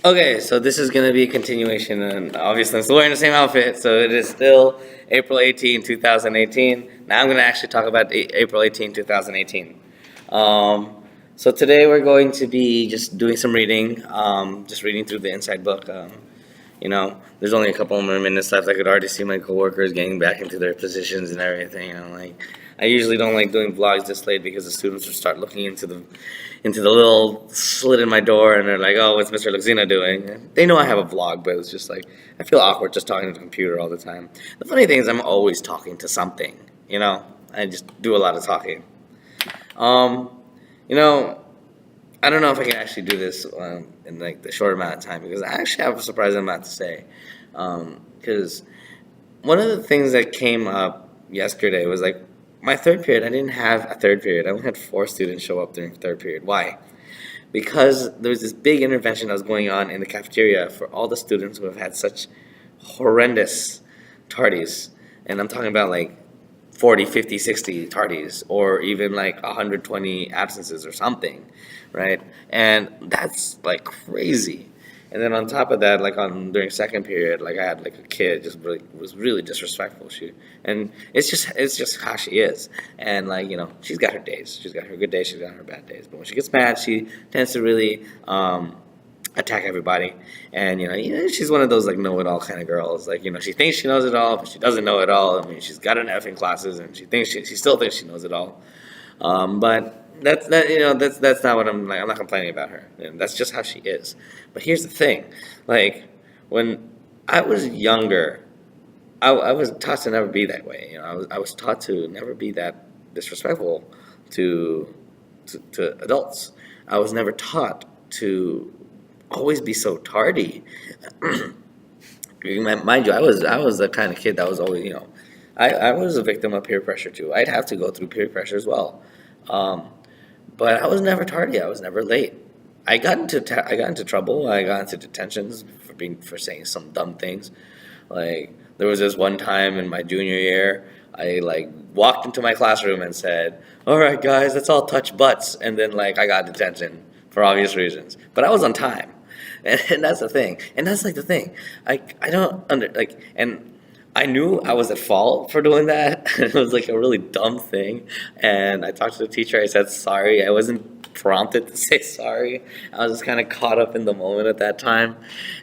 Okay, so this is going to be a continuation, and obviously I'm still wearing the same outfit, so it is still April 18, 2018. Now I'm going to actually talk about April 18, 2018. So today we're going to be just doing some reading, just reading through the inside book. There's only a couple more minutes left. I could already see my coworkers getting back into their positions and everything. I usually don't like doing vlogs this late because the students will start looking into the little slit in my door and they're like, "Oh, what's Mr. Luxina doing?" And they know I have a vlog, but it's just like I feel awkward just talking to the computer all the time. The funny thing is, I'm always talking to something. I just do a lot of talking. Um, you know, I don't know if I can actually do this in like the short amount of time because I actually have a surprising amount to say. Because one of the things that came up yesterday was like my third period. I didn't have a third period. I only had 4 students show up during third period. Why? Because there was this big intervention that was going on in the cafeteria for all the students who have had such horrendous tardies. And I'm talking about like 40, 50, 60 tardies, or even like 120 absences or something, right? And that's like crazy. And then on top of that, like on during second period, like I had like a kid just really was really disrespectful. And it's just how she is. And like she's got her days. She's got her good days. She's got her bad days. But when she gets mad, she tends to really attack everybody. And she's one of those like know-it-all kind of girls. Like she thinks she knows it all, but she doesn't know it all. I mean, she's got an F in classes, and she still thinks she knows it all. But that's not what I'm like. I'm not complaining about her. And that's just how she is. But here's the thing, like when I was younger, I was taught to never be that way. I was taught to never be that disrespectfful to to adults. I was never taught to always be so tardy. Mind you, I was the kind of kid that was always I was a victim of peer pressure too. I'd have to go through peer pressure as well. Um, but I was never tardy. I was never late. I got into trouble. I got into detentions for saying some dumb things. Like there was this one time in my junior year, I like walked into my classroom and said, "All right, guys, let's all touch butts," and then like I got detention for obvious reasons. But I was on time, and that's the thing. And that's like the thing. I don't under like and. I knew I was at fault for doing that. It was like a really dumb thing. And I talked to the teacher. I said sorry. I wasn't prompted to say sorry. I was just kind of caught up in the moment at that time.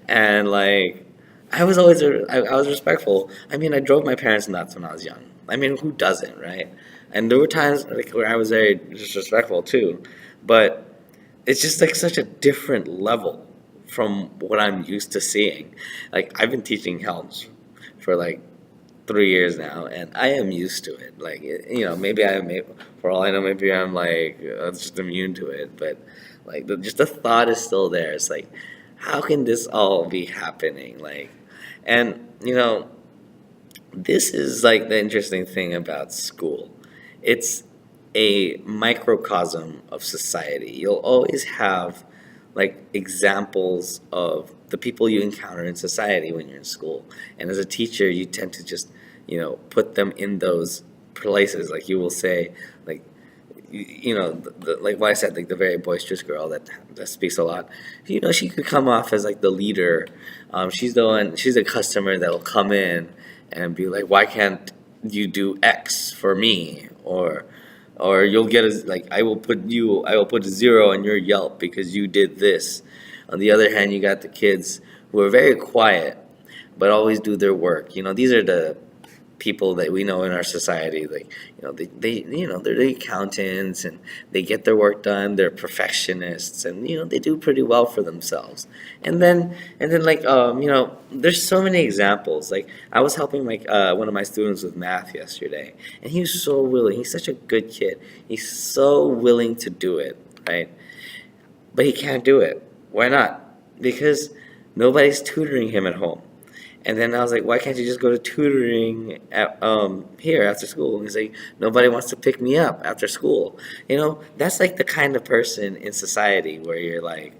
And like, I was respectful. I mean, I drove my parents nuts when I was young. I mean, who doesn't, right? And there were times like where I was very disrespectful too. But it's just like such a different level from what I'm used to seeing. Like, I've been teaching Helms for like 3 years now, and I am used to it. Like, maybe for all I know, maybe I'm like just immune to it. But like, just the thought is still there. It's like, how can this all be happening? Like, and this is like the interesting thing about school. It's a microcosm of society. You'll always have like examples of the people you encounter in society when you're in school. And as a teacher, you tend to just, put them in those places. Like you will say, like, like what I said, like the very boisterous girl that speaks a lot. She could come off as like the leader. She's the one. She's a customer that will come in and be like, "Why can't you do X for me?" Or you'll get like I will put a 0 on your Yelp because you did this. On the other hand, you got the kids who are very quiet but always do their work. These are the people that we know in our society. Like they're the accountants and they get their work done. They're perfectionists and they do pretty well for themselves. And then like there's so many examples. Like I was helping like one of my students with math yesterday, and he was so willing. He's such a good kid. He's so willing to do it, right? But he can't do it. Why not? Because nobody's tutoring him at home. And then I was like, why can't you just go to tutoring at, here after school? And he's like, nobody wants to pick me up after school. That's like the kind of person in society where you're like,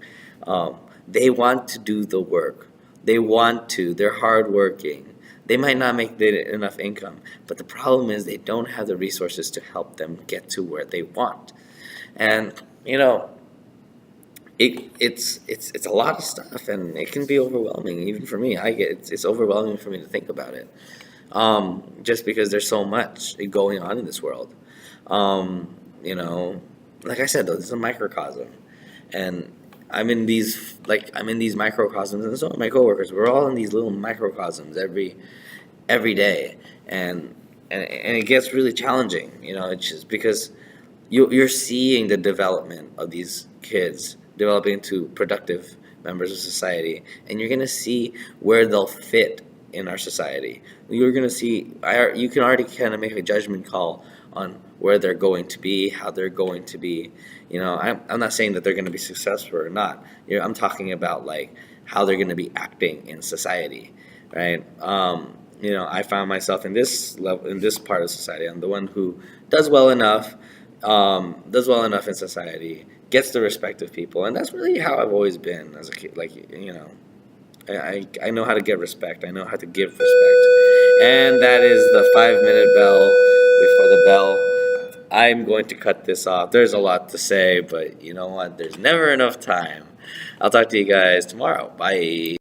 they want to do the work. They're hardworking. They might not make enough income, but the problem is they don't have the resources to help them get to where they want. And, it's a lot of stuff, and it can be overwhelming even for me. It's overwhelming for me to think about it, just because there's so much going on in this world. You know, like I said, though, this is a microcosm, and I'm in these microcosms, and so are my coworkers. We're all in these little microcosms every day, and it gets really challenging. You know, it's just because you're seeing the development of these kids developing into productive members of society, and you're gonna see where they'll fit in our society. You're gonna see, you can already kind of make a judgment call on where they're going to be, how they're going to be. You know, I'm not saying that they're going to be successful or not. You know, I'm talking about like how they're going to be acting in society, right? You know, I found myself in this level, in this part of society. I'm the one who does well enough, does well enough in society, gets the respect of people, and that's really how I've always been as a kid. Like, you know, I know how to get respect. I know how to give respect, and that is the 5 minute bell before the bell. I'm going to cut this off. There's a lot to say, but you know what? There's never enough time. I'll talk to you guys tomorrow. Bye.